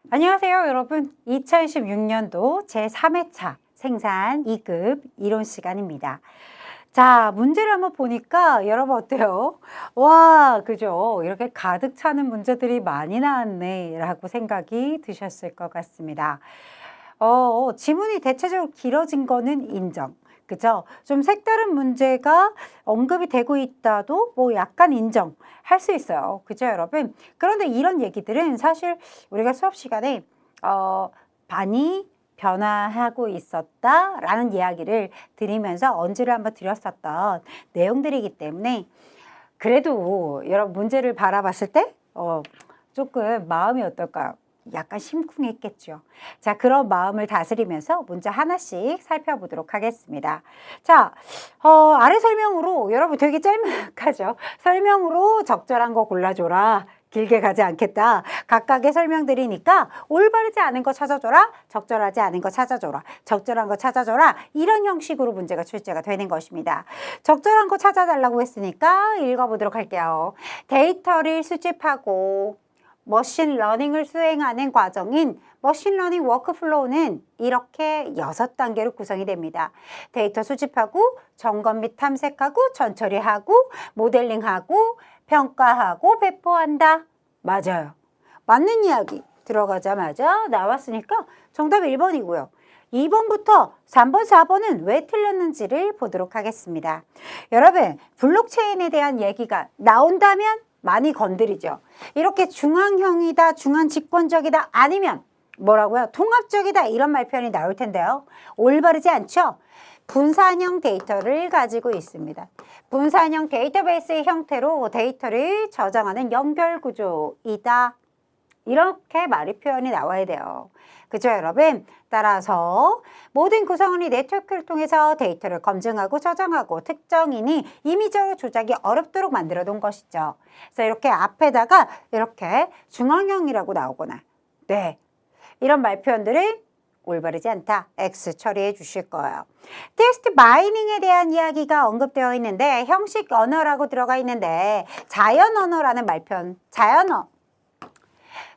안녕하세요, 여러분. 2016년도 제3회차 생산 2급 이론 시간입니다. 자, 문제를 한번 보니까 여러분 어때요? 와, 그죠? 이렇게 가득 차는 문제들이 많이 나왔네 라고 생각이 드셨을 것 같습니다. 지문이 대체적으로 길어진 거는 인정. 그죠? 좀 색다른 문제가 언급이 되고 있다도 뭐 약간 인정할 수 있어요. 그죠, 여러분? 그런데 이런 얘기들은 사실 우리가 수업 시간에 많이 변화하고 있었다라는 이야기를 드리면서 언지를 한번 드렸었던 내용들이기 때문에 그래도 여러분 문제를 바라봤을 때 조금 마음이 어떨까요? 약간 심쿵했겠죠. 자, 그런 마음을 다스리면서 문제 하나씩 살펴보도록 하겠습니다. 자, 아래 설명으로 여러분 되게 짤막하죠. 설명으로 적절한 거 골라줘라. 길게 가지 않겠다. 각각의 설명드리니까 올바르지 않은 거 찾아줘라. 적절하지 않은 거 찾아줘라. 적절한 거 찾아줘라. 이런 형식으로 문제가 출제가 되는 것입니다. 적절한 거 찾아달라고 했으니까 읽어보도록 할게요. 데이터를 수집하고 머신러닝을 수행하는 과정인 머신러닝 워크플로우는 이렇게 6단계로 구성이 됩니다. 데이터 수집하고 점검 및 탐색하고 전처리하고 모델링하고 평가하고 배포한다. 맞아요. 맞는 이야기 들어가자마자 나왔으니까 정답 1번이고요. 2번부터 3번, 4번은 왜 틀렸는지를 보도록 하겠습니다. 여러분, 블록체인에 대한 얘기가 나온다면 많이 건드리죠. 이렇게 중앙형이다, 중앙집권적이다, 아니면 뭐라고요? 통합적이다 이런 말표현이 나올 텐데요. 올바르지 않죠? 분산형 데이터를 가지고 있습니다. 분산형 데이터베이스의 형태로 데이터를 저장하는 연결구조이다. 이렇게 말이 표현이 나와야 돼요. 그죠, 여러분? 따라서 모든 구성원이 네트워크를 통해서 데이터를 검증하고 저장하고 특정인이 임의적으로 조작이 어렵도록 만들어 놓은 것이죠. 그래서 이렇게 앞에다가 이렇게 중앙형이라고 나오거나 네, 이런 말 표현들은 올바르지 않다. X 처리해 주실 거예요. 텍스트 마이닝에 대한 이야기가 언급되어 있는데 형식 언어라고 들어가 있는데 자연 언어라는 말표현,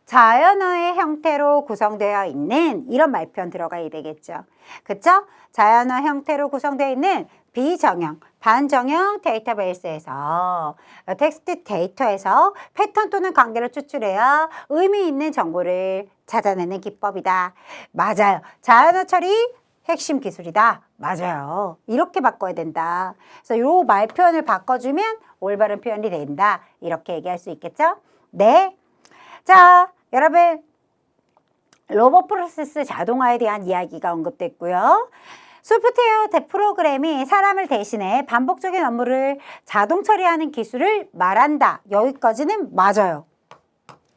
자연어의 형태로 구성되어 있는 이런 말표현 들어가야 되겠죠. 그쵸? 자연어 형태로 구성되어 있는 비정형, 반정형 데이터베이스에서 텍스트 데이터에서 패턴 또는 관계를 추출해야 의미 있는 정보를 찾아내는 기법이다. 맞아요. 자연어 처리 핵심 기술이다. 맞아요. 이렇게 바꿔야 된다. 그래서 이 말표현을 바꿔주면 올바른 표현이 된다. 이렇게 얘기할 수 있겠죠? 네. 자, 여러분, 로봇 프로세스 자동화에 대한 이야기가 언급됐고요. 소프트웨어 프로그램이 사람을 대신해 반복적인 업무를 자동 처리하는 기술을 말한다. 여기까지는 맞아요.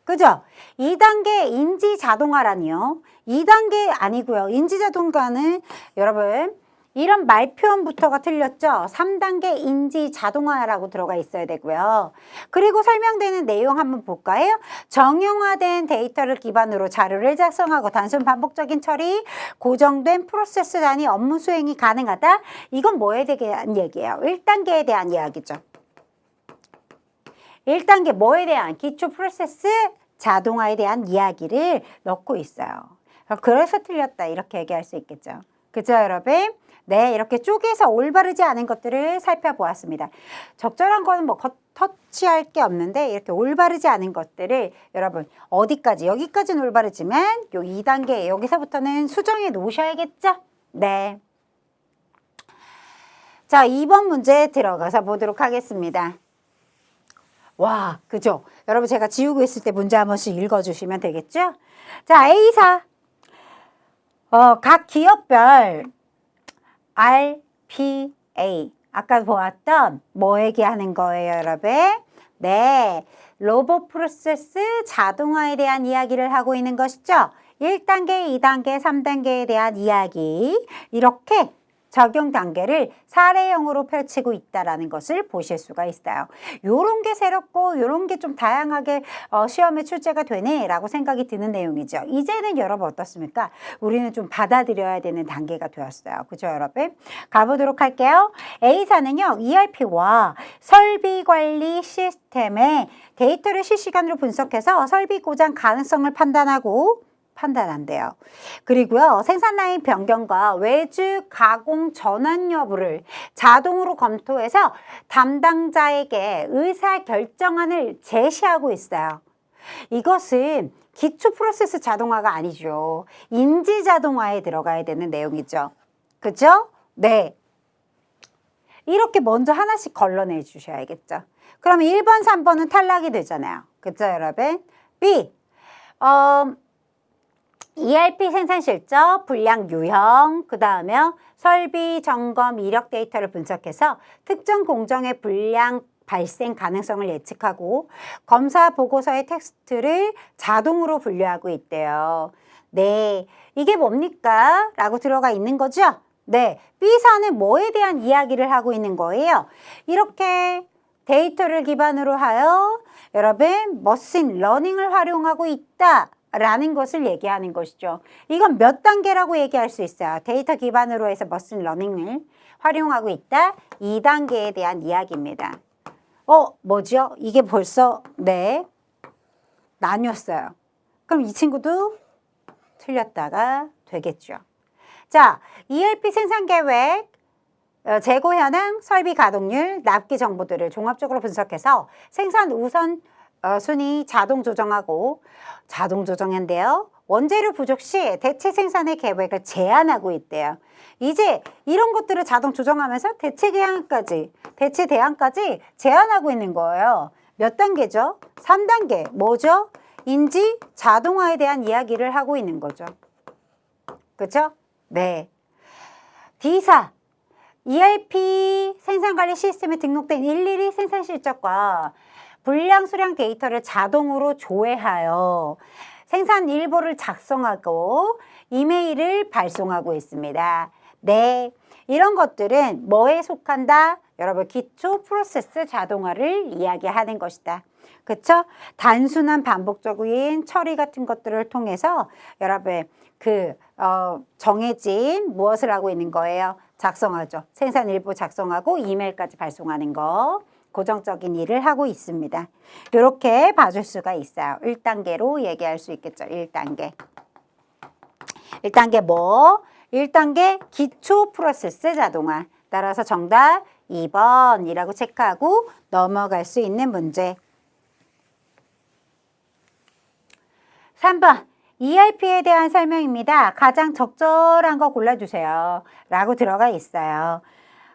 그죠? 2단계 인지 자동화라니요. 2단계 아니고요. 인지 자동화는 여러분 이런 말표현부터가 틀렸죠. 3단계 인지 자동화라고 들어가 있어야 되고요. 그리고 설명되는 내용 한번 볼까요? 정형화된 데이터를 기반으로 자료를 작성하고 단순 반복적인 처리, 고정된 프로세스 단위 업무 수행이 가능하다. 이건 뭐에 대한 얘기예요? 1단계에 대한 이야기죠. 1단계 뭐에 대한? 기초 프로세스 자동화에 대한 이야기를 넣고 있어요. 그래서 틀렸다 이렇게 얘기할 수 있겠죠. 그죠, 여러분? 네, 이렇게 쪼개서 올바르지 않은 것들을 살펴보았습니다. 적절한 거는 뭐 터치할 게 없는데 이렇게 올바르지 않은 것들을 여러분 어디까지? 여기까지는 올바르지만 요 2단계 여기서부터는 수정해 놓으셔야겠죠? 네. 자, 2번 문제 들어가서 보도록 하겠습니다. 와, 그죠? 여러분 제가 지우고 있을 때 문제 한 번씩 읽어주시면 되겠죠? 자, A사. 각 기업별 RPA 아까 보았던 뭐 얘기하는 거예요, 여러분? 네, 로봇 프로세스 자동화에 대한 이야기를 하고 있는 것이죠. 1단계, 2단계, 3단계에 대한 이야기 이렇게 적용 단계를 사례형으로 펼치고 있다는 것을 보실 수가 있어요. 요런 게 새롭고 요런 게 좀 다양하게 시험에 출제가 되네라고 생각이 드는 내용이죠. 이제는 여러분 어떻습니까? 우리는 좀 받아들여야 되는 단계가 되었어요. 그죠, 여러분? 가보도록 할게요. A사는요, ERP와 설비관리 시스템의 데이터를 실시간으로 분석해서 설비 고장 가능성을 판단하고 판단한대요. 그리고요, 생산 라인 변경과 외주 가공 전환 여부를 자동으로 검토해서 담당자에게 의사 결정안을 제시하고 있어요. 이것은 기초 프로세스 자동화가 아니죠. 인지 자동화에 들어가야 되는 내용이죠. 그죠? 네. 이렇게 먼저 하나씩 걸러내 주셔야겠죠. 그러면 1번, 3번은 탈락이 되잖아요. 그죠, 여러분? B. ERP 생산 실적, 분량 유형, 그 다음에 설비, 점검, 이력 데이터를 분석해서 특정 공정의 불량 발생 가능성을 예측하고 검사 보고서의 텍스트를 자동으로 분류하고 있대요. 네, 이게 뭡니까? 라고 들어가 있는 거죠? 네, B사는 뭐에 대한 이야기를 하고 있는 거예요? 이렇게 데이터를 기반으로 하여 여러분 머신 러닝을 활용하고 있다 라는 것을 얘기하는 것이죠. 이건 몇 단계라고 얘기할 수 있어요? 데이터 기반으로 해서 머신 러닝을 활용하고 있다. 2단계에 대한 이야기입니다. 뭐죠? 이게 벌써 네 나뉘었어요. 그럼 이 친구도 틀렸다가 되겠죠. 자, ERP 생산 계획, 재고 현황, 설비 가동률, 납기 정보들을 종합적으로 분석해서 생산 우선 순위 자동 조정하고 자동 조정인데요. 원재료 부족 시 대체 생산의 계획을 제한하고 있대요. 이제 이런 것들을 자동 조정하면서 대체 대안까지 제한하고 있는 거예요. 몇 단계죠? 3단계. 뭐죠? 인지 자동화에 대한 이야기를 하고 있는 거죠. 그렇죠? 네. D사. ERP 생산관리 시스템에 등록된 일일이 생산 실적과 분량 수량 데이터를 자동으로 조회하여 생산 일보를 작성하고 이메일을 발송하고 있습니다. 네, 이런 것들은 뭐에 속한다? 여러분, 기초 프로세스 자동화를 이야기하는 것이다. 그쵸? 단순한 반복적인 처리 같은 것들을 통해서 여러분 정해진 무엇을 하고 있는 거예요? 작성하죠. 생산 일부 작성하고 이메일까지 발송하는 거. 고정적인 일을 하고 있습니다. 이렇게 봐줄 수가 있어요. 1단계로 얘기할 수 있겠죠. 1단계. 1단계 뭐? 1단계 기초 프로세스 자동화. 따라서 정답 2번이라고 체크하고 넘어갈 수 있는 문제. 3번. ERP에 대한 설명입니다. 가장 적절한 거 골라주세요. 라고 들어가 있어요.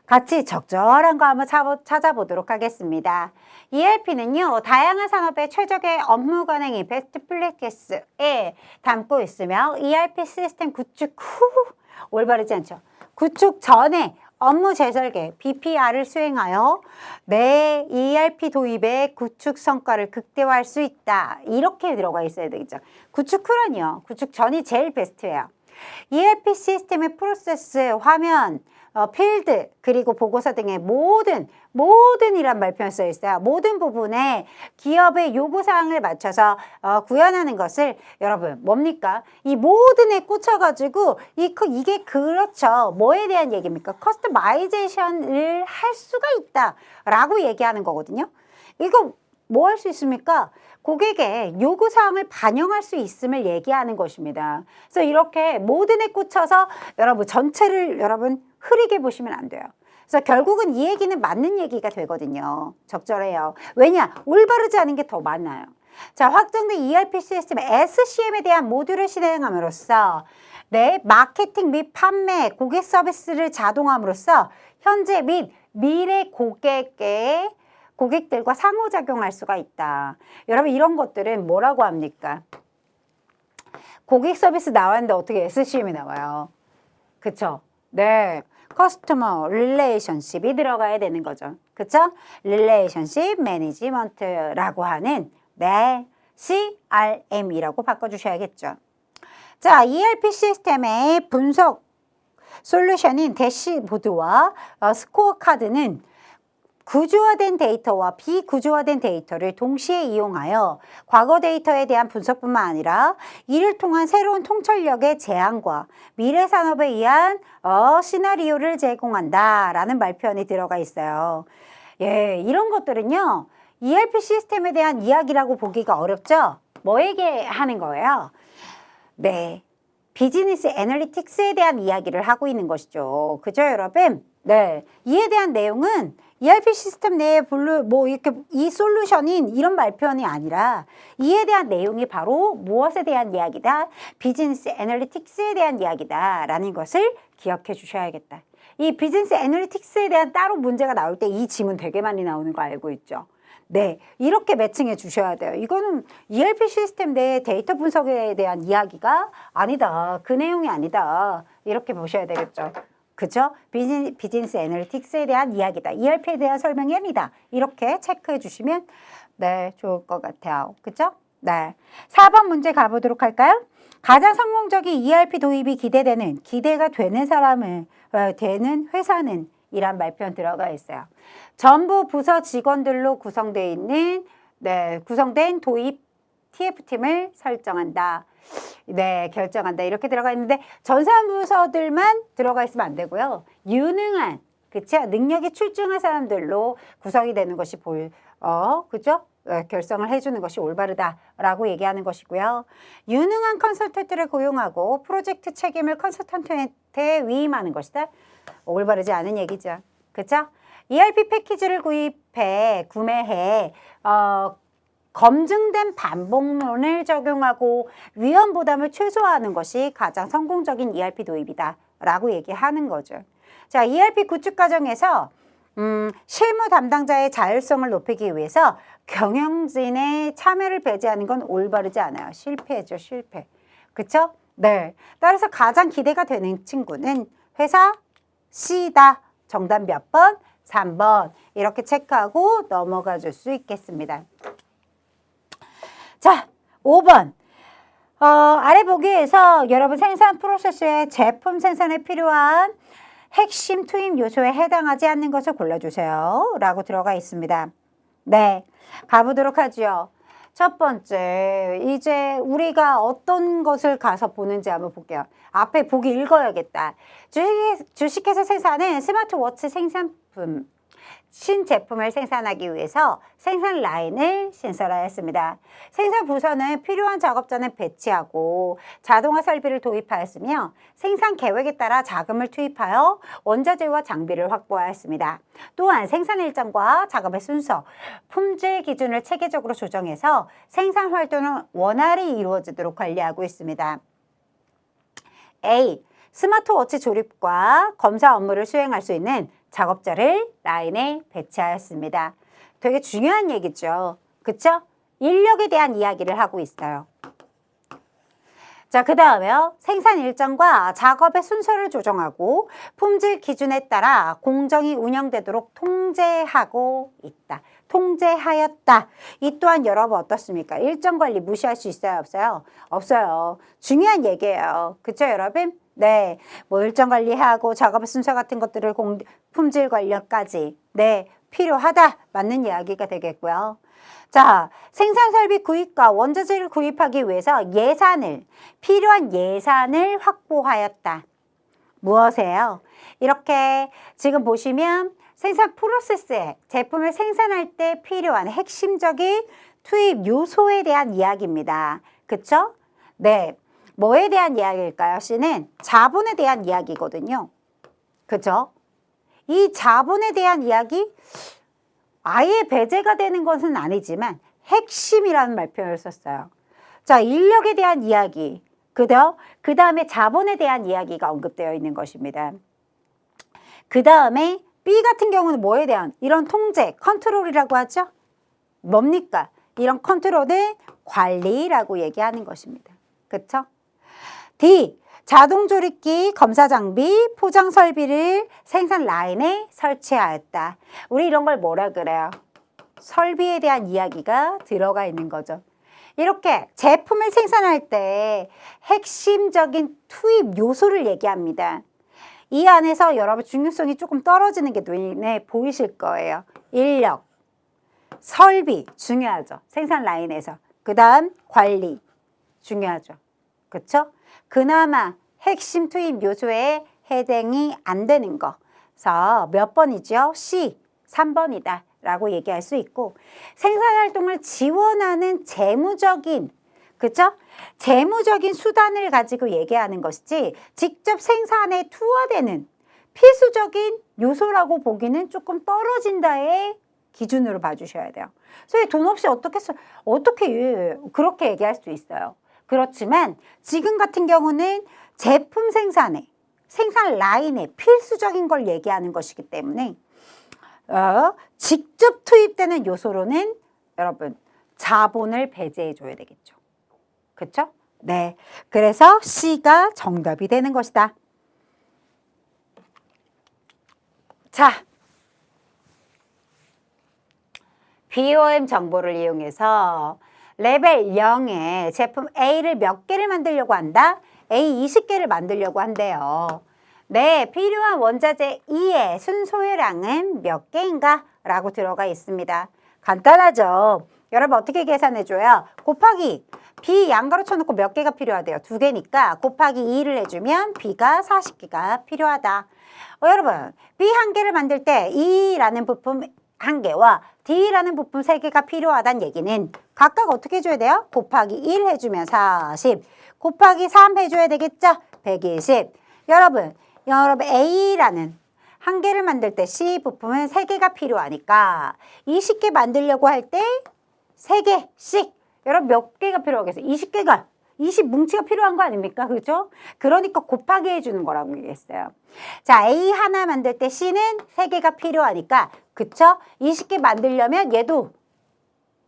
같이 적절한 거 한번 찾아보도록 하겠습니다. ERP는요, 다양한 산업의 최적의 업무 관행이 베스트 프랙티스에 담고 있으며 ERP 시스템 구축 후 올바르지 않죠. 구축 전에 업무 재설계 BPR을 수행하여 내 ERP 도입의 구축 성과를 극대화할 수 있다. 이렇게 들어가 있어야 되겠죠. 구축 후라니요. 구축 전이 제일 베스트예요. ERP 시스템의 프로세스, 화면, 필드, 그리고 보고서 등의 모든이란 말표현 써 있어요. 모든 부분에 기업의 요구사항을 맞춰서 구현하는 것을 여러분 뭡니까? 이 모든에 꽂혀가지고 이게 그렇죠. 뭐에 대한 얘기입니까? 커스터마이제이션을 할 수가 있다 라고 얘기하는 거거든요. 이거 뭐 할 수 있습니까? 고객의 요구사항을 반영할 수 있음을 얘기하는 것입니다. 그래서 이렇게 모든에 꽂혀서 여러분 전체를 여러분 흐리게 보시면 안 돼요. 그래서 결국은 이 얘기는 맞는 얘기가 되거든요. 적절해요. 왜냐? 올바르지 않은 게 더 많아요. 자, 확정된 ERP 시스템 SCM에 대한 모듈을 실행함으로써 내 마케팅 및 판매, 고객 서비스를 자동함으로써 현재 및 미래 고객들과 상호작용할 수가 있다. 여러분 이런 것들은 뭐라고 합니까? 고객 서비스 나왔는데 어떻게 SCM이 나와요? 그쵸? 네. 커스터머 릴레이션십이 들어가야 되는 거죠. 그쵸? 릴레이션십 매니지먼트라고 하는 네, CRM이라고 바꿔주셔야겠죠. 자, ERP 시스템의 분석 솔루션인 대시보드와 스코어 카드는 구조화된 데이터와 비구조화된 데이터를 동시에 이용하여 과거 데이터에 대한 분석뿐만 아니라 이를 통한 새로운 통찰력의 제안과 미래 산업에 의한 시나리오를 제공한다라는 말표현이 들어가 있어요. 예, 이런 것들은요. ERP 시스템에 대한 이야기라고 보기가 어렵죠? 뭐에게 하는 거예요? 네. 비즈니스 애널리틱스에 대한 이야기를 하고 있는 것이죠. 그죠, 여러분? 네. 이에 대한 내용은 ERP 시스템 내에 이렇게 이 솔루션인 이런 말표현이 아니라 이에 대한 내용이 바로 무엇에 대한 이야기다? 비즈니스 애널리틱스에 대한 이야기다. 라는 것을 기억해 주셔야겠다. 이 비즈니스 애널리틱스에 대한 따로 문제가 나올 때 이 지문 되게 많이 나오는 거 알고 있죠? 네, 이렇게 매칭해 주셔야 돼요. 이거는 ERP 시스템 내 데이터 분석에 대한 이야기가 아니다. 그 내용이 아니다. 이렇게 보셔야 되겠죠. 그죠? 비즈니스 애널리틱스에 대한 이야기다. ERP에 대한 설명이 아니다. 이렇게 체크해 주시면 네, 좋을 것 같아요. 그죠? 네. 4번 문제 가보도록 할까요? 가장 성공적인 ERP 도입이 기대가 되는 되는 회사는 이란 말표현 들어가 있어요. 전부 부서 직원들로 구성된 도입 TF팀을 설정한다. 네, 결정한다. 이렇게 들어가 있는데 전산부서들만 들어가 있으면 안 되고요. 유능한, 그쵸? 능력이 출중한 사람들로 구성이 되는 것이 그죠? 결성을 해주는 것이 올바르다라고 얘기하는 것이고요. 유능한 컨설턴트를 고용하고 프로젝트 책임을 컨설턴트한테 위임하는 것이다. 올바르지 않은 얘기죠. 그쵸? ERP 패키지를 구매해 검증된 반복론을 적용하고 위험 부담을 최소화하는 것이 가장 성공적인 ERP 도입이다 라고 얘기하는 거죠. 자, ERP 구축 과정에서 실무 담당자의 자율성을 높이기 위해서 경영진의 참여를 배제하는 건 올바르지 않아요. 실패죠, 실패. 그쵸? 네. 따라서 가장 기대가 되는 친구는 회사 C다. 정답 몇 번? 3번. 이렇게 체크하고 넘어가 줄 수 있겠습니다. 자, 5번. 아래 보기에서 여러분 생산 프로세스의 제품 생산에 필요한 핵심 투입 요소에 해당하지 않는 것을 골라주세요. 라고 들어가 있습니다. 네, 가보도록 하죠. 첫 번째, 이제 우리가 어떤 것을 가서 보는지 한번 볼게요. 앞에 보기 읽어야겠다. 주식회사 생산은 스마트워치 생산품, 신제품을 생산하기 위해서 생산 라인을 신설하였습니다. 생산 부서는 필요한 작업자는 배치하고 자동화 설비를 도입하였으며 생산 계획에 따라 자금을 투입하여 원자재와 장비를 확보하였습니다. 또한 생산 일정과 작업의 순서, 품질 기준을 체계적으로 조정해서 생산 활동은 원활히 이루어지도록 관리하고 있습니다. A. 스마트워치 조립과 검사 업무를 수행할 수 있는 작업자를 라인에 배치하였습니다. 되게 중요한 얘기죠. 그쵸? 인력에 대한 이야기를 하고 있어요. 자, 그 다음에요. 생산 일정과 작업의 순서를 조정하고 품질 기준에 따라 공정히 운영되도록 통제하고 있다. 통제하였다. 이 또한 여러분 어떻습니까? 일정 관리 무시할 수 있어요? 없어요? 없어요. 중요한 얘기예요. 그쵸, 여러분? 네, 뭐 일정 관리하고 작업 순서 같은 것들을 품질 관리까지 네, 필요하다. 맞는 이야기가 되겠고요. 자, 생산 설비 구입과 원자재를 구입하기 위해서 필요한 예산을 확보하였다. 무엇이에요? 이렇게 지금 보시면 생산 프로세스에 제품을 생산할 때 필요한 핵심적인 투입 요소에 대한 이야기입니다. 그쵸? 네. 뭐에 대한 이야기일까요? C는 자본에 대한 이야기거든요. 그죠? 이 자본에 대한 이야기 아예 배제가 되는 것은 아니지만 핵심이라는 말표를 썼어요. 자, 인력에 대한 이야기, 그 다음에 자본에 대한 이야기가 언급되어 있는 것입니다. 그 다음에 B 같은 경우는 뭐에 대한 이런 통제, 컨트롤이라고 하죠? 뭡니까? 이런 컨트롤은 관리라고 얘기하는 것입니다. 그쵸? D. 자동조립기, 검사장비, 포장설비를 생산 라인에 설치하였다. 우리 이런 걸 뭐라 그래요? 설비에 대한 이야기가 들어가 있는 거죠. 이렇게 제품을 생산할 때 핵심적인 투입 요소를 얘기합니다. 이 안에서 여러분 중요성이 조금 떨어지는 게 눈에 보이실 거예요. 인력, 설비 중요하죠. 생산 라인에서. 그 다음 관리 중요하죠. 그쵸? 그나마 핵심 투입 요소에 해당이 안 되는 거. 그래서 몇 번이죠? C, 3번이다 라고 얘기할 수 있고 생산활동을 지원하는 재무적인 그죠? 재무적인 수단을 가지고 얘기하는 것이지 직접 생산에 투하되는 필수적인 요소라고 보기는 조금 떨어진다의 기준으로 봐주셔야 돼요. 그래서 돈 없이 어떻게 그렇게 얘기할 수 있어요. 그렇지만 지금 같은 경우는 제품 생산 라인에 필수적인 걸 얘기하는 것이기 때문에 직접 투입되는 요소로는 여러분 자본을 배제해 줘야 되겠죠. 그렇죠? 네. 그래서 C가 정답이 되는 것이다. 자, BOM 정보를 이용해서 레벨 0에 제품 A를 몇 개를 만들려고 한다? A 20개를 만들려고 한대요. 네, 필요한 원자재 E의 순소유량은 몇 개인가? 라고 들어가 있습니다. 간단하죠? 여러분 어떻게 계산해줘요? 곱하기 B 양가로 쳐놓고 몇 개가 필요하대요? 2개니까 곱하기 2를 해주면 B가 40개가 필요하다. 여러분 B 한 개를 만들 때 E라는 부품 한 개와 D라는 부품 3개가 필요하다는 얘기는 각각 어떻게 해줘야 돼요? 곱하기 1 해주면 40 곱하기 3 해줘야 되겠죠? 120 여러분 A라는 한 개를 만들 때 C 부품은 3개가 필요하니까 20개 만들려고 할 때 3개씩 여러분 몇 개가 필요하겠어요? 20개가 20뭉치가 필요한 거 아닙니까? 그죠? 그러니까 곱하기 해주는 거라고 얘기했어요. 자, A 하나 만들 때 C는 3개가 필요하니까 그쵸? 20개 만들려면 얘도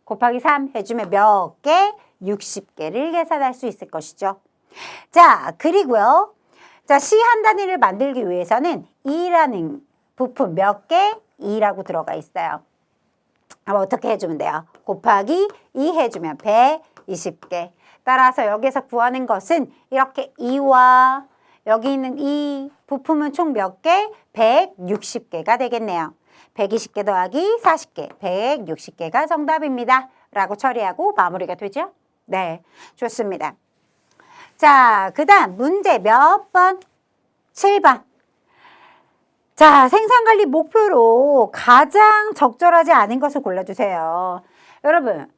곱하기 3 해주면 몇 개? 60개를 계산할 수 있을 것이죠. 자, 그리고요. 자, C 한 단위를 만들기 위해서는 E라는 부품 몇 개? 2라고 들어가 있어요. 그럼 어떻게 해주면 돼요? 곱하기 2 해주면 120개. 따라서 여기서 구하는 것은 이렇게 2와 여기 있는 이 부품은 총 몇 개? 160개가 되겠네요. 120개 더하기 40개, 160개가 정답입니다. 라고 처리하고 마무리가 되죠? 네, 좋습니다. 자, 그 다음 문제 몇 번? 7번. 자, 생산관리 목표로 가장 적절하지 않은 것을 골라주세요. 여러분,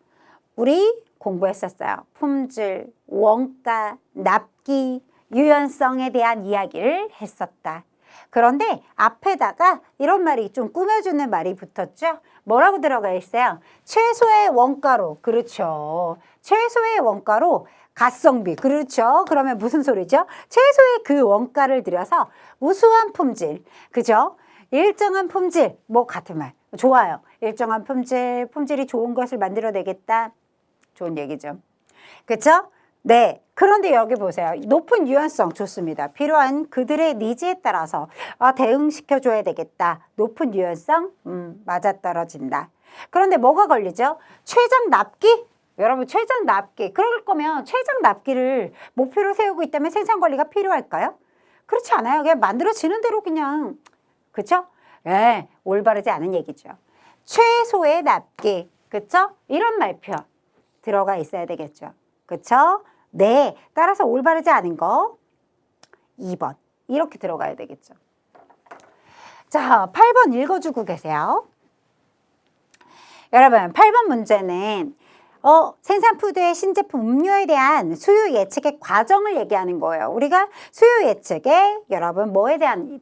우리 공부했었어요. 품질, 원가, 납기, 유연성에 대한 이야기를 했었다. 그런데 앞에다가 이런 말이 좀 꾸며주는 말이 붙었죠. 뭐라고 들어가 있어요? 최소의 원가로, 그렇죠. 최소의 원가로 가성비, 그렇죠. 그러면 무슨 소리죠? 최소의 그 원가를 들여서 우수한 품질, 그죠? 일정한 품질, 뭐 같은 말, 좋아요. 일정한 품질이 좋은 것을 만들어내겠다. 좋은 얘기죠. 그렇죠? 네. 그런데 여기 보세요. 높은 유연성 좋습니다. 필요한 그들의 니즈에 따라서 대응시켜줘야 되겠다. 높은 유연성? 맞아떨어진다. 그런데 뭐가 걸리죠? 최장 납기? 여러분 최장 납기. 그럴 거면 최장 납기를 목표로 세우고 있다면 생산관리가 필요할까요? 그렇지 않아요. 그냥 만들어지는 대로 그냥. 그렇죠? 네. 올바르지 않은 얘기죠. 최소의 납기. 그렇죠? 이런 말표 들어가 있어야 되겠죠. 그렇죠? 네, 따라서 올바르지 않은 거 2번 이렇게 들어가야 되겠죠. 자, 8번 읽어주고 계세요. 여러분, 8번 문제는 생산푸드의 신제품 음료에 대한 수요 예측의 과정을 얘기하는 거예요. 우리가 수요 예측에 여러분 뭐에 대한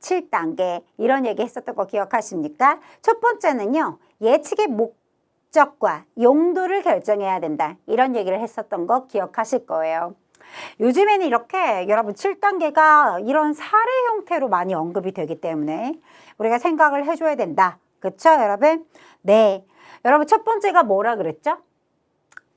7단계 이런 얘기 했었던 거 기억하십니까? 첫 번째는요. 예측의 목적과 용도를 결정해야 된다. 이런 얘기를 했었던 거 기억하실 거예요. 요즘에는 이렇게 여러분 7단계가 이런 사례 형태로 많이 언급이 되기 때문에 우리가 생각을 해줘야 된다. 그쵸 여러분? 네. 여러분 첫 번째가 뭐라 그랬죠?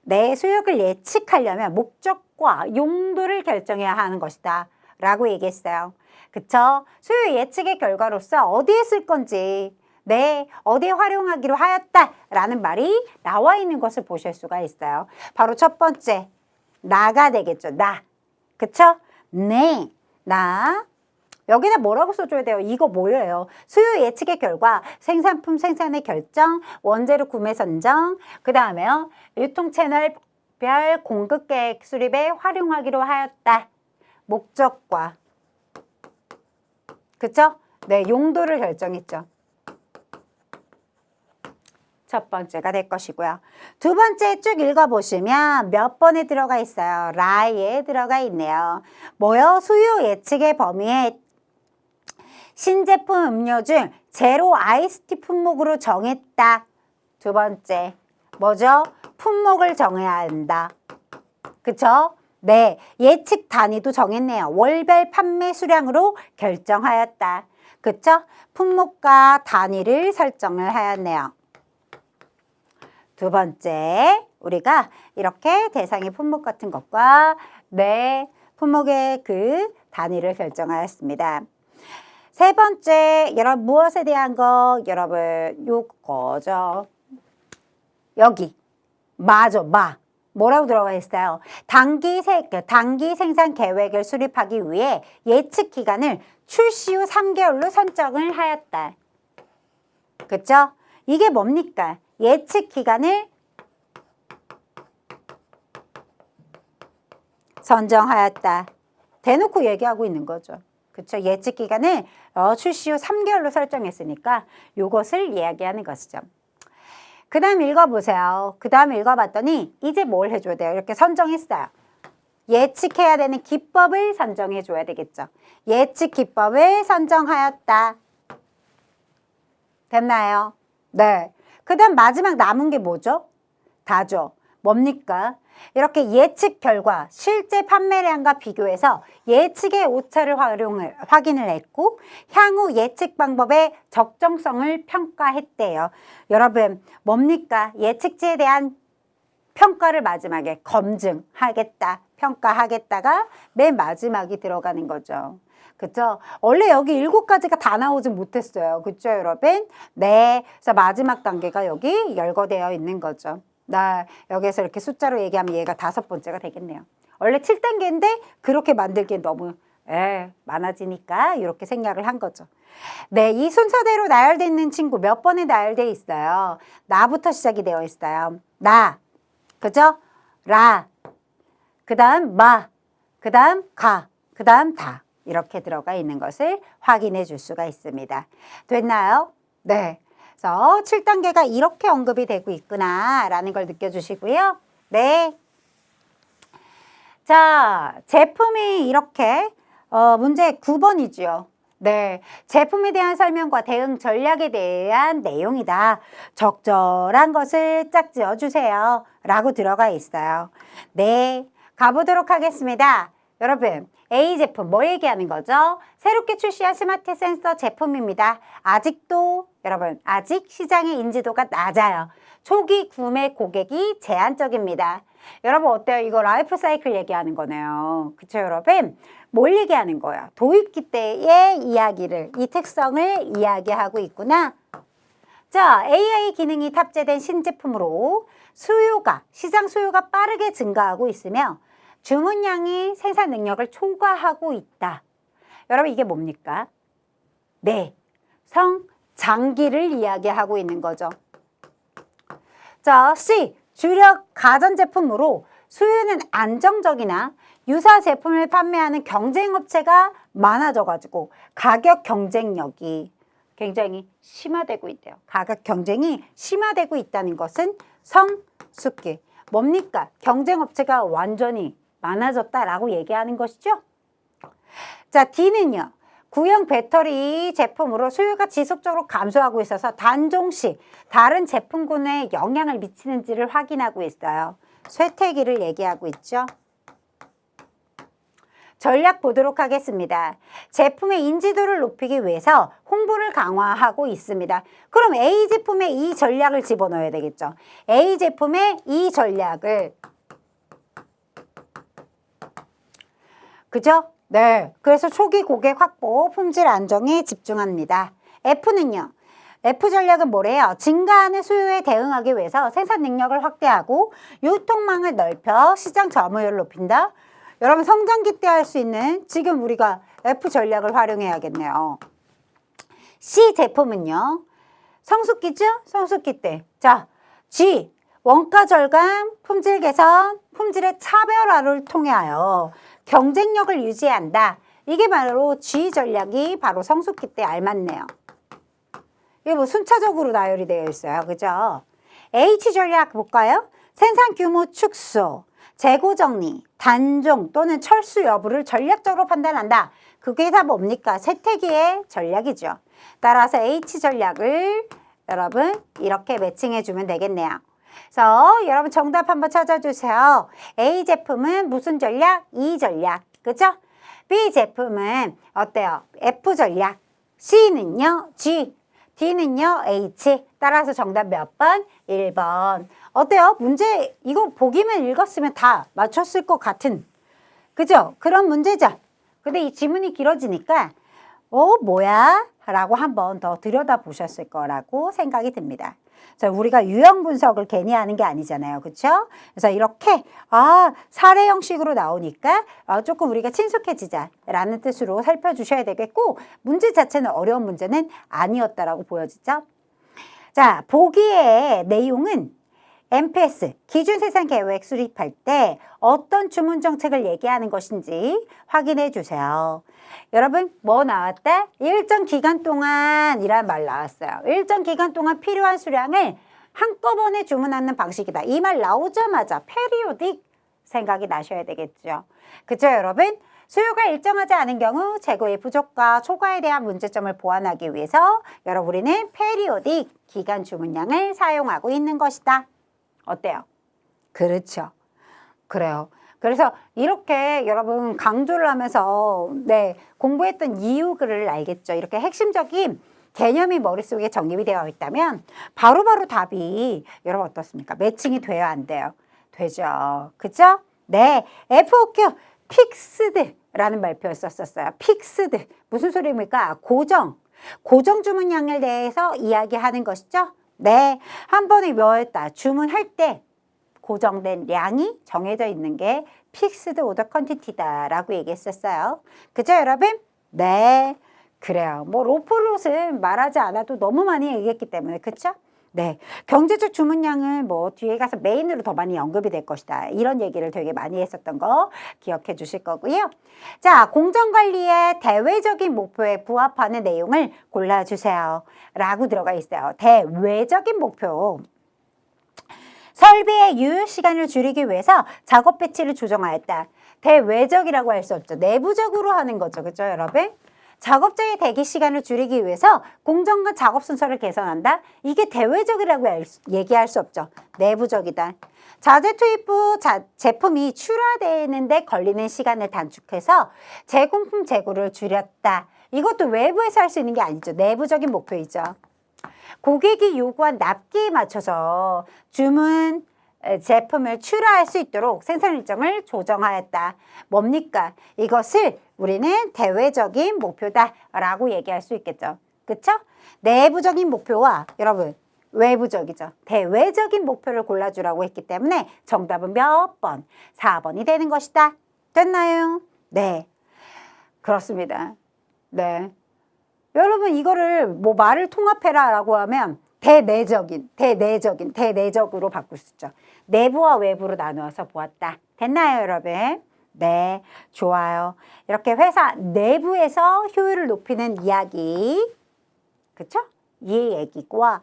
내 수요를 예측하려면 목적과 용도를 결정해야 하는 것이다. 라고 얘기했어요. 그쵸? 수요 예측의 결과로서 어디에 쓸 건지 네, 어디에 활용하기로 하였다라는 말이 나와 있는 것을 보실 수가 있어요. 바로 첫 번째, 나가 되겠죠. 나. 그쵸? 네, 나. 여기다 뭐라고 써줘야 돼요? 이거 뭐예요? 수요 예측의 결과, 생산품 생산의 결정, 원재료 구매 선정, 그 다음에요. 유통 채널별 공급 계획 수립에 활용하기로 하였다. 목적과. 그쵸? 네, 용도를 결정했죠. 첫 번째가 될 것이고요. 두 번째 쭉 읽어보시면 몇 번에 들어가 있어요? 라에 들어가 있네요. 뭐요? 수요 예측의 범위에 신제품 음료 중 제로 아이스티 품목으로 정했다. 두 번째, 뭐죠? 품목을 정해야 한다. 그쵸? 네, 예측 단위도 정했네요. 월별 판매 수량으로 결정하였다. 그쵸? 품목과 단위를 설정을 하였네요. 두 번째, 우리가 이렇게 대상의 품목 같은 것과 네, 품목의 그 단위를 결정하였습니다. 세 번째, 여러분 무엇에 대한 거? 여러분 요거죠. 여기 마죠, 마. 뭐라고 들어가 있어요? 단기 생산 계획을 수립하기 위해 예측 기간을 출시 후 3개월로 설정을 하였다. 그쵸? 이게 뭡니까? 예측 기간을 선정하였다. 대놓고 얘기하고 있는 거죠. 그쵸? 예측 기간을 출시 후 3개월로 설정했으니까 이것을 이야기하는 것이죠. 그 다음 읽어보세요. 그 다음 읽어봤더니 이제 뭘 해줘야 돼요? 이렇게 선정했어요. 예측해야 되는 기법을 선정해줘야 되겠죠. 예측 기법을 선정하였다. 됐나요? 네. 그 다음 마지막 남은 게 뭐죠? 다죠. 뭡니까? 이렇게 예측 결과 실제 판매량과 비교해서 예측의 오차를 확인을 했고 향후 예측 방법의 적정성을 평가했대요. 여러분 뭡니까? 예측치에 대한 평가를 마지막에 검증하겠다, 평가하겠다가 맨 마지막이 들어가는 거죠. 그쵸? 원래 여기 7가지가 다 나오지 못했어요. 그쵸, 여러분? 네. 그래서 마지막 단계가 여기 열거되어 있는 거죠. 나 여기서 이렇게 숫자로 얘기하면 얘가 5번째가 되겠네요. 원래 7단계인데 그렇게 만들기엔 너무 많아지니까 이렇게 생각을 한 거죠. 네, 이 순서대로 나열되어 있는 친구 몇 번에 나열되어 있어요? 나부터 시작이 되어 있어요. 나, 그죠? 라, 그 다음 마, 그 다음 가, 그 다음 다 이렇게 들어가 있는 것을 확인해 줄 수가 있습니다. 됐나요? 네. 그래서 7단계가 이렇게 언급이 되고 있구나 라는 걸 느껴주시고요. 네. 자, 제품이 이렇게 문제 9번이죠. 네, 제품에 대한 설명과 대응 전략에 대한 내용이다. 적절한 것을 짝지어 주세요. 라고 들어가 있어요. 네, 가보도록 하겠습니다. 여러분, A 제품 뭐 얘기하는 거죠? 새롭게 출시한 스마트 센서 제품입니다. 아직도 여러분 아직 시장의 인지도가 낮아요. 초기 구매 고객이 제한적입니다. 여러분 어때요? 이거 라이프 사이클 얘기하는 거네요. 그쵸 여러분? 뭘 얘기하는 거야? 도입기 때의 이야기를, 이 특성을 이야기하고 있구나. 자, AI 기능이 탑재된 신제품으로 시장 수요가 빠르게 증가하고 있으며 주문량이 생산 능력을 초과하고 있다. 여러분 이게 뭡니까? 네, 성장기를 이야기하고 있는 거죠. 자, C, 주력 가전제품으로 수요는 안정적이나 유사 제품을 판매하는 경쟁업체가 많아져가지고 가격 경쟁력이 굉장히 심화되고 있대요. 가격 경쟁이 심화되고 있다는 것은 성숙기. 뭡니까? 경쟁업체가 완전히 많아졌다라고 얘기하는 것이죠. 자, D는요. 구형 배터리 제품으로 수요가 지속적으로 감소하고 있어서 단종시 다른 제품군에 영향을 미치는지를 확인하고 있어요. 쇠퇴기를 얘기하고 있죠. 전략 보도록 하겠습니다. 제품의 인지도를 높이기 위해서 홍보를 강화하고 있습니다. 그럼 A 제품에 이 전략을 집어넣어야 되겠죠. A 제품에 이 전략을 그죠? 네. 그래서 초기 고객 확보, 품질 안정에 집중합니다. F는요. F 전략은 뭐래요? 증가하는 수요에 대응하기 위해서 생산 능력을 확대하고 유통망을 넓혀 시장 점유율을 높인다. 여러분 성장기 때 할 수 있는 지금 우리가 F 전략을 활용해야겠네요. C 제품은요. 성숙기죠? 성숙기 때. 자, G 원가 절감, 품질 개선, 품질의 차별화를 통하여 경쟁력을 유지한다. 이게 바로 G 전략이 바로 성숙기 때 알맞네요. 이게 뭐 순차적으로 나열이 되어 있어요. 그죠? H 전략 볼까요? 생산 규모 축소, 재고 정리, 단종 또는 철수 여부를 전략적으로 판단한다. 그게 다 뭡니까? 세태기의 전략이죠. 따라서 H 전략을 여러분 이렇게 매칭해 주면 되겠네요. 그래서 여러분 정답 한번 찾아주세요. A 제품은 무슨 전략? E 전략. 그죠? B 제품은 어때요? F 전략. C는요? G. D는요? H. 따라서 정답 몇 번? 1번. 어때요? 문제 이거 보기만 읽었으면 다 맞췄을 것 같은. 그죠? 그런 문제죠. 근데 이 지문이 길어지니까 뭐야? 라고 한번 더 들여다보셨을 거라고 생각이 듭니다. 자, 우리가 유형 분석을 괜히 하는 게 아니잖아요. 그렇죠? 그래서 이렇게 사례 형식으로 나오니까 조금 우리가 친숙해지자라는 뜻으로 살펴주셔야 되겠고 문제 자체는 어려운 문제는 아니었다라고 보여지죠. 자, 보기의 내용은 MPS, 기준생산계획 수립할 때 어떤 주문 정책을 얘기하는 것인지 확인해 주세요. 여러분 뭐 나왔다? 일정 기간 동안 이란 말 나왔어요. 일정 기간 동안 필요한 수량을 한꺼번에 주문하는 방식이다. 이 말 나오자마자 페리오딕 생각이 나셔야 되겠죠. 그죠 여러분? 수요가 일정하지 않은 경우 재고의 부족과 초과에 대한 문제점을 보완하기 위해서 우리는 페리오딕 기간 주문량을 사용하고 있는 것이다. 어때요? 그렇죠. 그래요. 그래서 이렇게 여러분 강조를 하면서 공부했던 이유를 알겠죠. 이렇게 핵심적인 개념이 머릿속에 정립이 되어 있다면 바로바로 답이 여러분 어떻습니까? 매칭이 돼야 안 돼요? 되죠. 그죠? 네. FOQ, 픽스드라는 말표 썼었어요. 픽스드. 무슨 소리입니까? 고정 주문량에 대해서 이야기하는 것이죠. 네. 한 번에 뭐였다? 주문할 때 고정된 량이 정해져 있는 게 픽스드 오더 퀀티티다라고 얘기했었어요. 그죠 여러분? 네. 그래요. 뭐 로프롯은 말하지 않아도 너무 많이 얘기했기 때문에 그쵸? 네. 경제적 주문량은 뭐 뒤에 가서 메인으로 더 많이 언급이 될 것이다. 이런 얘기를 되게 많이 했었던 거 기억해 주실 거고요. 자, 공정관리의 대외적인 목표에 부합하는 내용을 골라주세요. 라고 들어가 있어요. 대외적인 목표. 설비의 유효 시간을 줄이기 위해서 작업 배치를 조정하였다. 대외적이라고 할 수 없죠. 내부적으로 하는 거죠. 그죠 여러분? 작업자의 대기 시간을 줄이기 위해서 공정과 작업 순서를 개선한다. 이게 대외적이라고 얘기할 수 없죠. 내부적이다. 자재 투입 후 제품이 출하되는데 걸리는 시간을 단축해서 제공품 재고를 줄였다. 이것도 외부에서 할 수 있는 게 아니죠. 내부적인 목표이죠. 고객이 요구한 납기에 맞춰서 주문 제품을 출하할 수 있도록 생산 일정을 조정하였다. 뭡니까? 이것을 우리는 대외적인 목표다라고 얘기할 수 있겠죠. 그쵸? 내부적인 목표와 여러분 외부적이죠. 대외적인 목표를 골라주라고 했기 때문에 정답은 몇 번? 4번이 되는 것이다. 됐나요? 네. 그렇습니다. 네. 여러분 이거를 뭐 말을 통합해라 라고 하면 대내적으로 바꿀 수 있죠. 내부와 외부로 나누어서 보았다. 됐나요 여러분? 네, 좋아요. 이렇게 회사 내부에서 효율을 높이는 이야기, 그쵸? 이 얘기와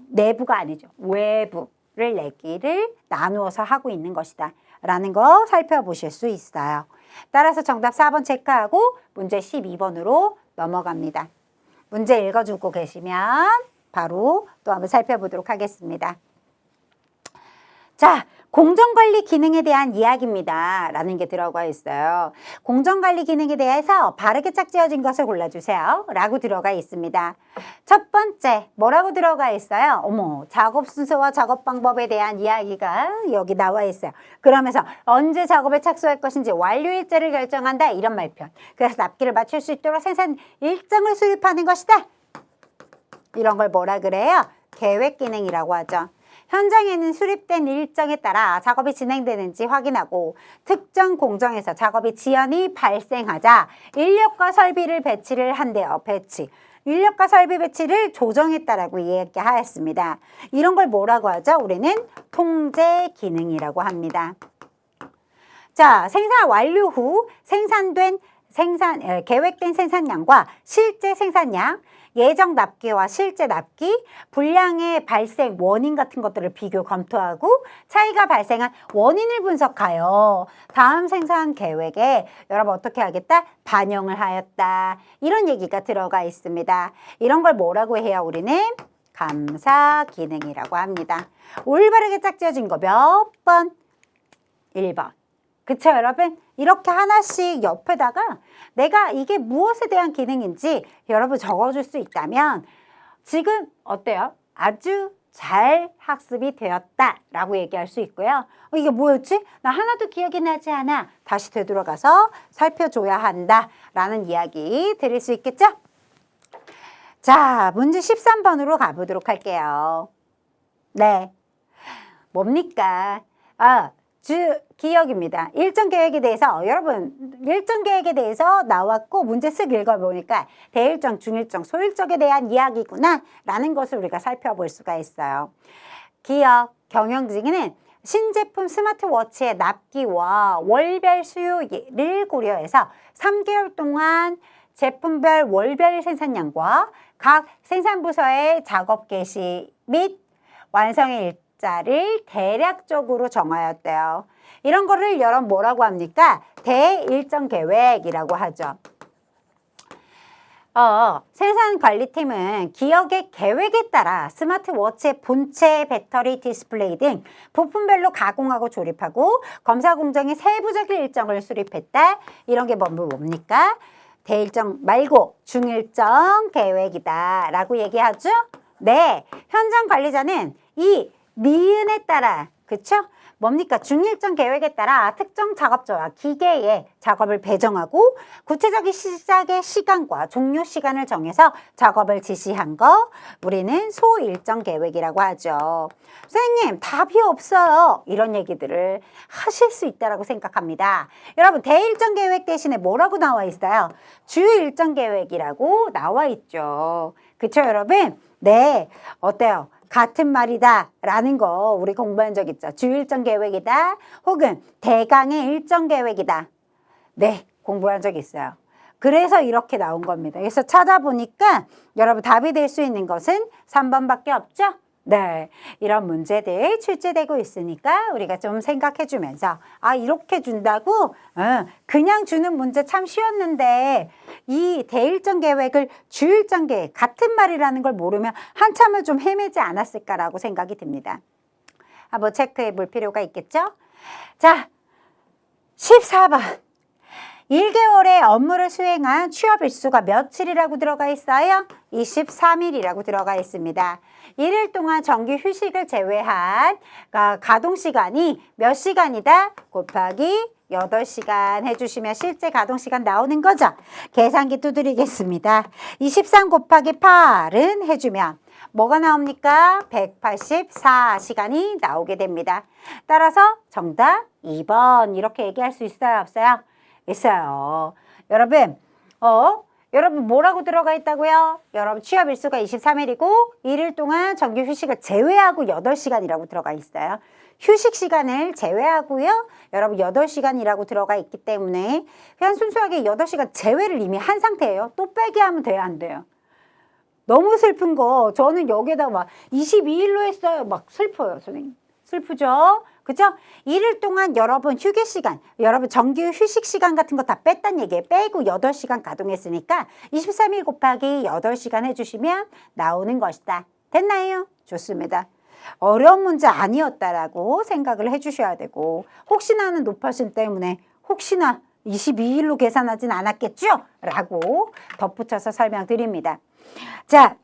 내부가 아니죠. 외부를 얘기를 나누어서 하고 있는 것이다. 라는 거 살펴보실 수 있어요. 따라서 정답 4번 체크하고 문제 12번으로 넘어갑니다. 문제 읽어주고 계시면 바로 또 한번 살펴보도록 하겠습니다. 자, 공정관리 기능에 대한 이야기입니다. 라는 게 들어가 있어요. 공정관리 기능에 대해서 바르게 짝지어진 것을 골라주세요. 라고 들어가 있습니다. 첫 번째, 뭐라고 들어가 있어요? 작업 순서와 작업 방법에 대한 이야기가 여기 나와 있어요. 그러면서 언제 작업에 착수할 것인지 완료 일자를 결정한다. 이런 말편. 그래서 납기를 맞출 수 있도록 생산 일정을 수립하는 것이다. 이런 걸 뭐라 그래요? 계획 기능이라고 하죠. 현장에는 수립된 일정에 따라 작업이 진행되는지 확인하고 특정 공정에서 작업이 지연이 발생하자 인력과 설비를 배치를 한대요. 인력과 설비 배치를 조정했다라고 이야기하였습니다. 이런 걸 뭐라고 하죠? 우리는 통제 기능이라고 합니다. 자, 생산 완료 후 생산된 계획된 생산량과 실제 생산량, 예정 납기와 실제 납기, 불량의 발생 원인 같은 것들을 비교 검토하고 차이가 발생한 원인을 분석하여 다음 생산 계획에 여러분 어떻게 하겠다? 반영을 하였다. 이런 얘기가 들어가 있습니다. 이런 걸 뭐라고 해야 우리는? 감사 기능이라고 합니다. 올바르게 짝지어진 거 몇 번? 1번. 그쵸, 여러분? 이렇게 하나씩 옆에다가 내가 이게 무엇에 대한 기능인지 여러분 적어줄 수 있다면 지금 어때요? 아주 잘 학습이 되었다라고 얘기할 수 있고요. 이게 뭐였지? 나 하나도 기억이 나지 않아. 다시 되돌아가서 살펴줘야 한다라는 이야기 드릴 수 있겠죠? 자, 문제 13번으로 가보도록 할게요. 네. 뭡니까? 기억입니다. 일정 계획에 대해서 여러분 일정 계획에 대해서 나왔고 문제 쓱 읽어보니까 대일정, 중일정, 소일정에 대한 이야기구나 라는 것을 우리가 살펴볼 수가 있어요. 기억, 경영진은 신제품 스마트워치의 납기와 월별 수요를 고려해서 3개월 동안 제품별 월별 생산량과 각 생산부서의 작업 개시 및 완성의 일자를 대략적으로 정하였대요. 이런 거를 여러분 뭐라고 합니까? 대일정 계획이라고 하죠. 생산관리팀은 기업의 계획에 따라 스마트워치의 본체, 배터리, 디스플레이 등 부품별로 가공하고 조립하고 검사 공정의 세부적인 일정을 수립했다. 이런 게 뭡니까? 대일정 말고 중일정 계획이다 라고 얘기하죠. 네, 현장 관리자는 이 니은에 따라, 그쵸? 뭡니까? 중일정 계획에 따라 특정 작업자와 기계의 작업을 배정하고 구체적인 시작의 시간과 종료 시간을 정해서 작업을 지시한 거 우리는 소일정 계획이라고 하죠. 선생님, 답이 없어요. 이런 얘기들을 하실 수 있다고 생각합니다. 여러분, 대일정 계획 대신에 뭐라고 나와 있어요? 주일정 계획이라고 나와 있죠. 그쵸, 여러분? 네, 어때요? 같은 말이다 라는 거 우리 공부한 적 있죠. 주일정 계획이다 혹은 대강의 일정 계획이다. 네, 공부한 적 있어요. 그래서 이렇게 나온 겁니다. 그래서 찾아보니까 여러분 답이 될 수 있는 것은 3번밖에 없죠. 네, 이런 문제들 출제되고 있으니까 우리가 좀 생각해 주면서 이렇게 준다고? 그냥 주는 문제 참 쉬웠는데 이 대일정 계획을 주일정 계획 같은 말이라는 걸 모르면 한참을 좀 헤매지 않았을까라고 생각이 듭니다. 한번 체크해 볼 필요가 있겠죠? 자, 14번. 1개월에 업무를 수행한 취업 일수가 며칠이라고 들어가 있어요? 23일이라고 들어가 있습니다. 1일 동안 정기 휴식을 제외한 가동시간이 몇 시간이다? 곱하기 8시간 해주시면 실제 가동시간 나오는 거죠. 계산기 두드리겠습니다. 23 곱하기 8은 해주면 뭐가 나옵니까? 184시간이 나오게 됩니다. 따라서 정답 2번 이렇게 얘기할 수 있어요? 없어요? 있어요. 여러분 뭐라고 들어가 있다고요? 여러분 취업 일수가 23일이고 1일 동안 정규 휴식을 제외하고 8시간이라고 들어가 있어요. 휴식 시간을 제외하고요. 여러분 8시간이라고 들어가 있기 때문에 그냥 순수하게 8시간 제외를 이미 한 상태예요. 또 빼기 하면 돼요? 안 돼요? 너무 슬픈 거 저는 여기에다 막 22일로 했어요. 막 슬퍼요, 선생님. 슬프죠? 그죠? 1일 동안 여러분 휴게 시간, 여러분 정규 휴식 시간 같은 거 다 뺐단 얘기예요. 빼고 8시간 가동했으니까 23일 곱하기 8시간 해주시면 나오는 것이다. 됐나요? 좋습니다. 어려운 문제 아니었다라고 생각을 해주셔야 되고 혹시나 하는 노파심 때문에 혹시나 22일로 계산하진 않았겠죠? 라고 덧붙여서 설명드립니다. 자,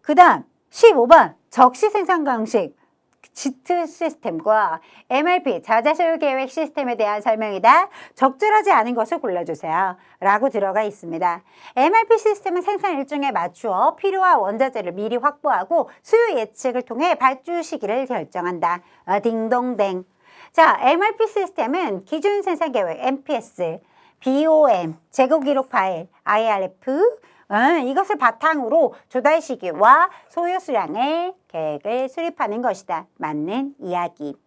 그 다음 15번 적시 생산 방식 지트 시스템과 MRP 자재소유 계획 시스템에 대한 설명이다. 적절하지 않은 것을 골라주세요. 라고 들어가 있습니다. MRP 시스템은 생산 일정에 맞추어 필요한 원자재를 미리 확보하고 수요 예측을 통해 발주 시기를 결정한다. 딩동댕. 자, MRP 시스템은 기준 생산 계획 MPS, BOM, 재고 기록 파일, IRF, 이것을 바탕으로 조달 시기와 소요 수량의 계획을 수립하는 것이다. 맞는 이야기.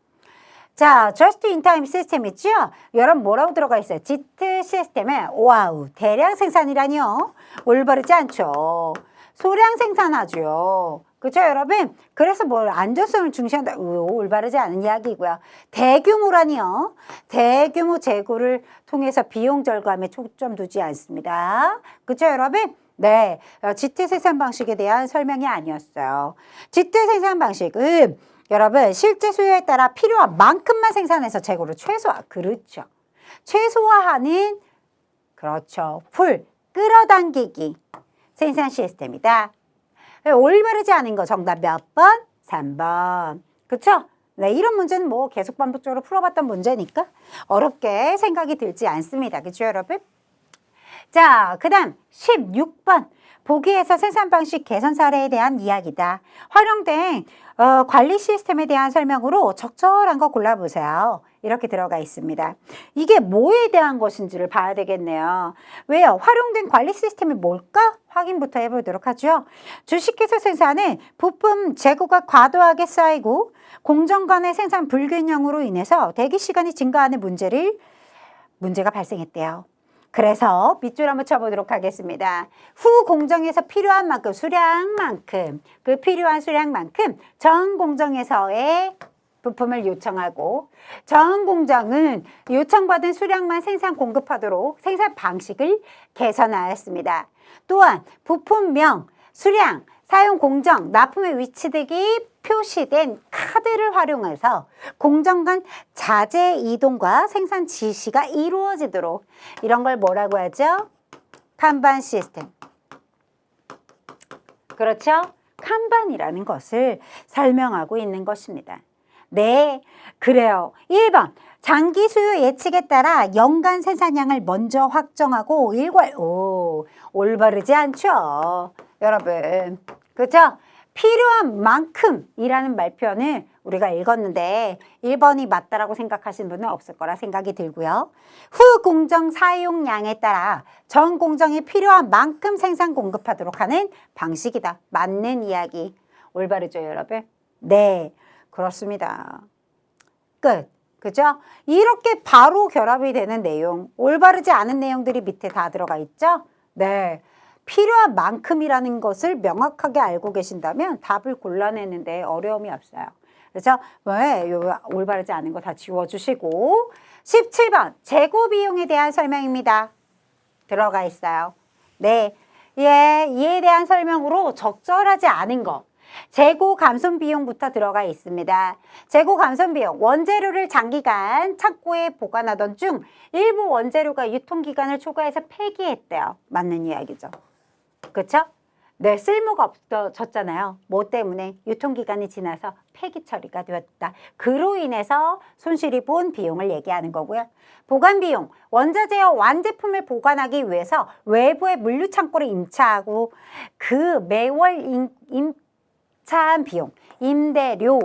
자, just in time 시스템 있죠? 여러분 뭐라고 들어가 있어요? JIT 시스템에 와우, 대량 생산이라니요? 올바르지 않죠. 소량 생산하죠. 그렇죠, 여러분? 그래서 뭘 안전성을 중시한다. 올바르지 않은 이야기고요. 대규모라니요. 대규모 재고를 통해서 비용 절감에 초점 두지 않습니다. 그렇죠, 여러분? 네, JIT 생산 방식에 대한 설명이 아니었어요. JIT 생산 방식은 여러분 실제 수요에 따라 필요한 만큼만 생산해서 재고를 최소화. 그렇죠. 최소화하는 그렇죠. 풀 끌어당기기 생산 시스템이다. 올바르지 않은 거 정답 몇 번? 3번. 그쵸? 네, 이런 문제는 뭐 계속 반복적으로 풀어봤던 문제니까 어렵게 생각이 들지 않습니다. 그쵸, 여러분? 자, 그 다음 16번. 보기에서 생산 방식 개선 사례에 대한 이야기다. 활용된 관리 시스템에 대한 설명으로 적절한 거 골라보세요. 이렇게 들어가 있습니다. 이게 뭐에 대한 것인지를 봐야 되겠네요. 왜요? 활용된 관리 시스템이 뭘까? 확인부터 해보도록 하죠. 주식회사 생산은 부품 재고가 과도하게 쌓이고 공정 간의 생산 불균형으로 인해서 대기 시간이 증가하는 문제가 발생했대요. 그래서 밑줄 한번 쳐보도록 하겠습니다. 후 공정에서 필요한 만큼 수량만큼 그 필요한 수량만큼 전 공정에서의 부품을 요청하고 전 공정은 요청받은 수량만 생산 공급하도록 생산 방식을 개선하였습니다. 또한 부품명, 수량, 사용 공정, 납품의 위치 등이 표시된 카드를 활용해서 공정 간 자재 이동과 생산 지시가 이루어지도록 이런 걸 뭐라고 하죠? 칸반 시스템. 그렇죠? 칸반이라는 것을 설명하고 있는 것입니다. 네, 그래요. 1번. 장기 수요 예측에 따라 연간 생산량을 먼저 확정하고 올바르지 않죠. 여러분. 그렇죠? 필요한 만큼이라는 말표는 우리가 읽었는데 1번이 맞다라고 생각하시는 분은 없을 거라 생각이 들고요. 후 공정 사용량에 따라 전 공정이 필요한 만큼 생산 공급하도록 하는 방식이다. 맞는 이야기. 올바르죠, 여러분? 네, 그렇습니다. 끝. 그죠? 이렇게 바로 결합이 되는 내용, 올바르지 않은 내용들이 밑에 다 들어가 있죠? 네. 필요한 만큼이라는 것을 명확하게 알고 계신다면 답을 골라내는데 어려움이 없어요. 그래서 올바르지 않은 거 다 지워주시고 17번 재고 비용에 대한 설명입니다. 들어가 있어요. 네, 이에 대한 설명으로 적절하지 않은 거 재고 감손 비용부터 들어가 있습니다. 재고 감손 비용, 원재료를 장기간 창고에 보관하던 중 일부 원재료가 유통기간을 초과해서 폐기했대요. 맞는 이야기죠. 그렇죠? 네, 쓸모가 없어졌잖아요. 뭐 때문에? 유통기간이 지나서 폐기 처리가 되었다. 그로 인해서 손실이 본 비용을 얘기하는 거고요. 보관 비용, 원자재와 완제품을 보관하기 위해서 외부의 물류창고를 임차하고 그 매월 임차한 비용, 임대료,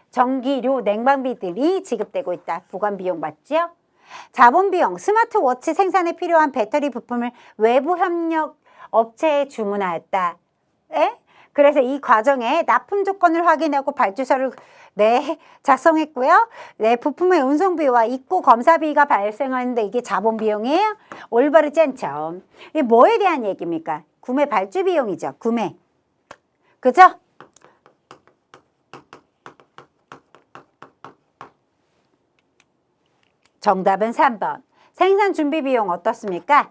전기료, 냉방비들이 지급되고 있다. 보관 비용 맞지요? 자본 비용, 스마트워치 생산에 필요한 배터리 부품을 외부 협력 업체에 주문하였다. 그래서 이 과정에 납품 조건을 확인하고 발주서를 작성했고요. 부품의 운송비와 입고 검사비가 발생하는데 이게 자본 비용이에요? 올바르지 않죠. 이게 뭐에 대한 얘기입니까? 구매 발주 비용이죠. 구매. 그죠? 정답은 3번. 생산 준비 비용 어떻습니까?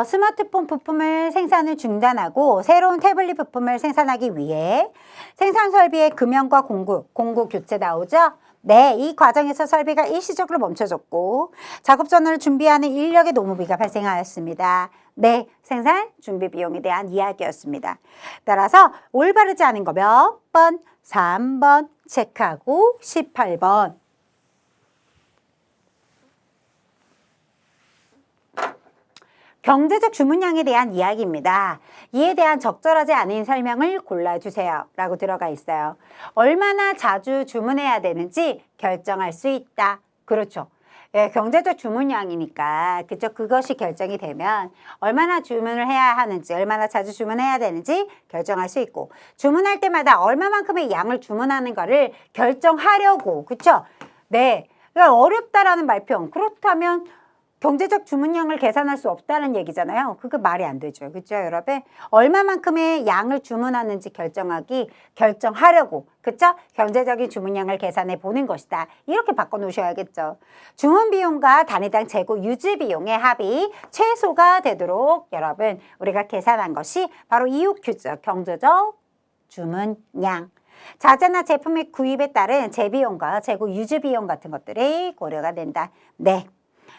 스마트폰 부품을 생산을 중단하고 새로운 태블릿 부품을 생산하기 위해 생산 설비의 금연과 공구 교체 나오죠? 네, 이 과정에서 설비가 일시적으로 멈춰졌고 작업 전원을 준비하는 인력의 노무비가 발생하였습니다. 네, 생산 준비 비용에 대한 이야기였습니다. 따라서 올바르지 않은 거 몇 번? 3번 체크하고 18번. 경제적 주문량에 대한 이야기입니다. 이에 대한 적절하지 않은 설명을 골라주세요. 라고 들어가 있어요. 얼마나 자주 주문해야 되는지 결정할 수 있다. 그렇죠. 예, 경제적 주문량이니까 그것이 결정이 되면 얼마나 주문을 해야 하는지, 얼마나 자주 주문해야 되는지 결정할 수 있고 주문할 때마다 얼마만큼의 양을 주문하는 거를 결정하려고, 그렇죠? 네. 그러니까 어렵다라는 말표. 그렇다면 경제적 주문량을 계산할 수 없다는 얘기잖아요. 그거 말이 안 되죠. 그렇죠, 여러분? 얼마만큼의 양을 주문하는지 결정하려고, 그렇죠? 경제적인 주문량을 계산해 보는 것이다. 이렇게 바꿔 놓으셔야겠죠. 주문 비용과 단위당 재고 유지 비용의 합이 최소가 되도록 여러분 우리가 계산한 것이 바로 EOQ죠. 경제적 주문량. 자재나 제품의 구입에 따른 재비용과 재고 유지 비용 같은 것들이 고려가 된다. 네.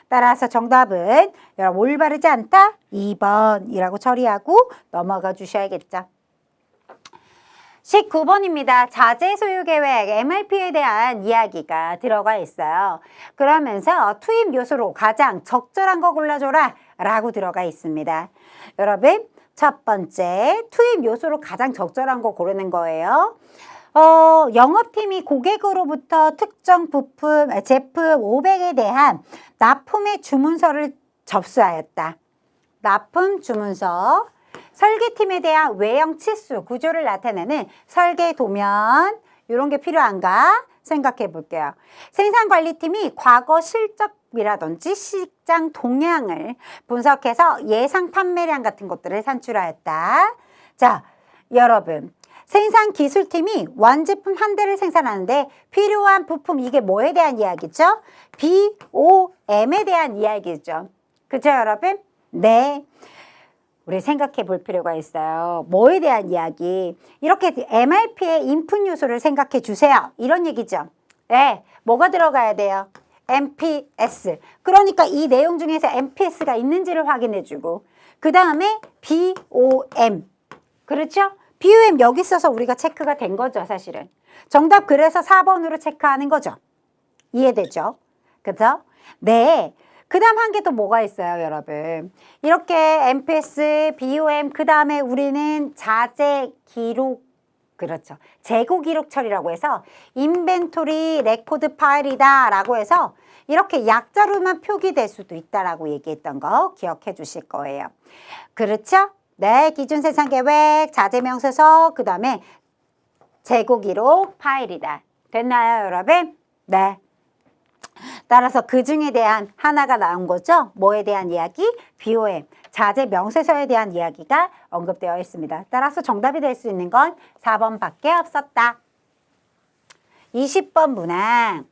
따라서 정답은 여러분 올바르지 않다? 2번이라고 처리하고 넘어가 주셔야겠죠. 19번입니다. 자재 소유 계획 MRP에 대한 이야기가 들어가 있어요. 그러면서 투입 요소로 가장 적절한 거 골라줘라 라고 들어가 있습니다. 여러분 첫 번째 투입 요소로 가장 적절한 거 고르는 거예요. 영업팀이 고객으로부터 특정 제품 500에 대한 납품의 주문서를 접수하였다. 납품 주문서. 설계팀에 대한 외형 치수, 구조를 나타내는 설계 도면 이런 게 필요한가 생각해 볼게요. 생산관리팀이 과거 실적이라든지 시장 동향을 분석해서 예상 판매량 같은 것들을 산출하였다. 자, 여러분. 생산기술팀이 완제품 한 대를 생산하는데 필요한 부품, 이게 뭐에 대한 이야기죠? BOM에 대한 이야기죠. 그죠, 여러분? 네. 우리 생각해 볼 필요가 있어요. 뭐에 대한 이야기? 이렇게 MRP의 인풋 요소를 생각해 주세요. 이런 얘기죠. 네. 뭐가 들어가야 돼요? MPS. 그러니까 이 내용 중에서 MPS가 있는지를 확인해 주고, 그 다음에 BOM. 그렇죠? BOM 여기 있어서 우리가 체크가 된 거죠, 사실은. 정답 그래서 4번으로 체크하는 거죠. 이해되죠? 그죠? 네. 그 다음 한 개 또 뭐가 있어요, 여러분? 이렇게 MPS, BOM, 그 다음에 우리는 자재 기록, 그렇죠. 재고 기록 처리라고 해서 인벤토리 레코드 파일이다 라고 해서 이렇게 약자로만 표기될 수도 있다라고 얘기했던 거 기억해 주실 거예요. 그렇죠? 네, 기준 생산 계획, 자재 명세서, 그 다음에 재고 기록 파일이다. 됐나요, 여러분? 네. 따라서 그 중에 대한 하나가 나온 거죠. 뭐에 대한 이야기? BOM, 자재 명세서에 대한 이야기가 언급되어 있습니다. 따라서 정답이 될 수 있는 건 4번밖에 없었다. 20번 문항.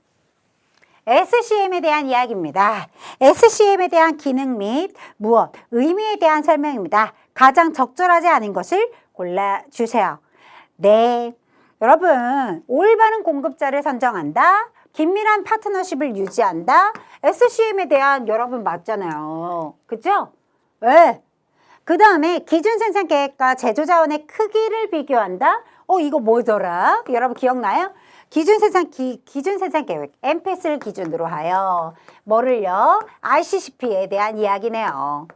SCM에 대한 이야기입니다. SCM에 대한 기능 및 무엇, 의미에 대한 설명입니다. 가장 적절하지 않은 것을 골라주세요. 네, 여러분 올바른 공급자를 선정한다. 긴밀한 파트너십을 유지한다. SCM에 대한 여러분 맞잖아요. 그죠? 네. 그 다음에 기준 생산 계획과 제조 자원의 크기를 비교한다. 이거 뭐더라? 여러분 기억나요? 기준 생산 계획, MPS를 기준으로 하여 뭐를요? ICCP에 대한 이야기네요.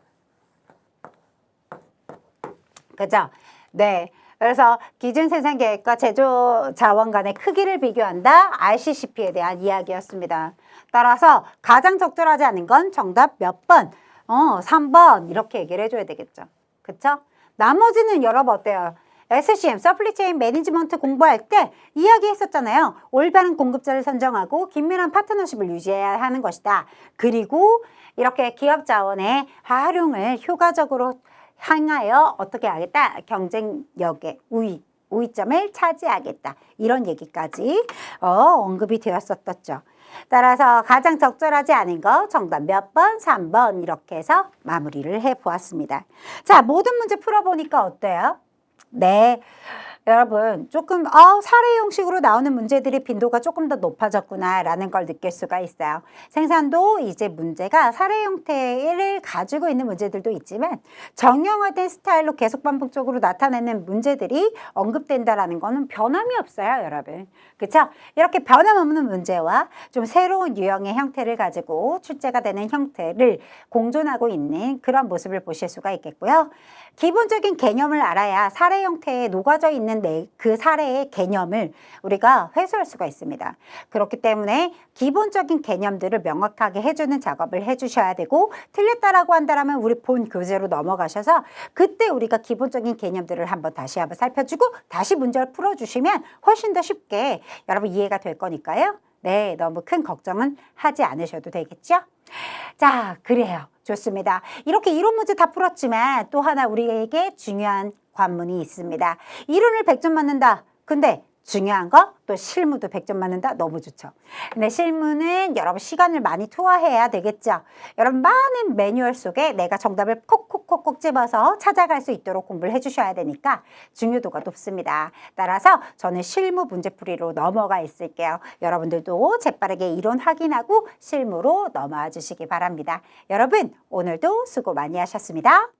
그죠? 네. 그래서 기준 생산 계획과 제조 자원 간의 크기를 비교한다. ICCP에 대한 이야기였습니다. 따라서 가장 적절하지 않은 건 정답 몇 번? 3번 이렇게 얘기를 해줘야 되겠죠. 그쵸? 나머지는 여러분 어때요? SCM, 서플리체인 매니지먼트 공부할 때 이야기했었잖아요. 올바른 공급자를 선정하고 긴밀한 파트너십을 유지해야 하는 것이다. 그리고 이렇게 기업 자원의 활용을 효과적으로 향하여 어떻게 하겠다? 경쟁력의 우위점을 차지하겠다. 이런 얘기까지 언급이 되었었죠. 따라서 가장 적절하지 않은 거 정답 몇 번? 3번 이렇게 해서 마무리를 해보았습니다. 자, 모든 문제 풀어보니까 어때요? 네, 여러분 조금 사례 형식으로 나오는 문제들이 빈도가 조금 더 높아졌구나 라는 걸 느낄 수가 있어요. 생산도 이제 문제가 사례 형태를 가지고 있는 문제들도 있지만 정형화된 스타일로 계속 반복적으로 나타내는 문제들이 언급된다라는 거는 변함이 없어요, 여러분. 그렇죠? 이렇게 변함없는 문제와 좀 새로운 유형의 형태를 가지고 출제가 되는 형태를 공존하고 있는 그런 모습을 보실 수가 있겠고요. 기본적인 개념을 알아야 사례 형태에 녹아져 있는 그 사례의 개념을 우리가 회수할 수가 있습니다. 그렇기 때문에 기본적인 개념들을 명확하게 해주는 작업을 해주셔야 되고, 틀렸다라고 한다면 우리 본 교재로 넘어가셔서 그때 우리가 기본적인 개념들을 다시 한번 살펴주고 다시 문제를 풀어주시면 훨씬 더 쉽게 여러분 이해가 될 거니까요. 네, 너무 큰 걱정은 하지 않으셔도 되겠죠? 자, 그래요. 좋습니다. 이렇게 이론 문제 다 풀었지만 또 하나 우리에게 중요한 관문이 있습니다. 이론을 100점 맞는다. 근데 중요한 거 또 실무도 100점 맞는다. 너무 좋죠. 근데 실무는 여러분 시간을 많이 투하해야 되겠죠. 여러분 많은 매뉴얼 속에 내가 정답을 콕콕콕콕 집어서 찾아갈 수 있도록 공부를 해주셔야 되니까 중요도가 높습니다. 따라서 저는 실무 문제풀이로 넘어가 있을게요. 여러분들도 재빠르게 이론 확인하고 실무로 넘어와 주시기 바랍니다. 여러분 오늘도 수고 많이 하셨습니다.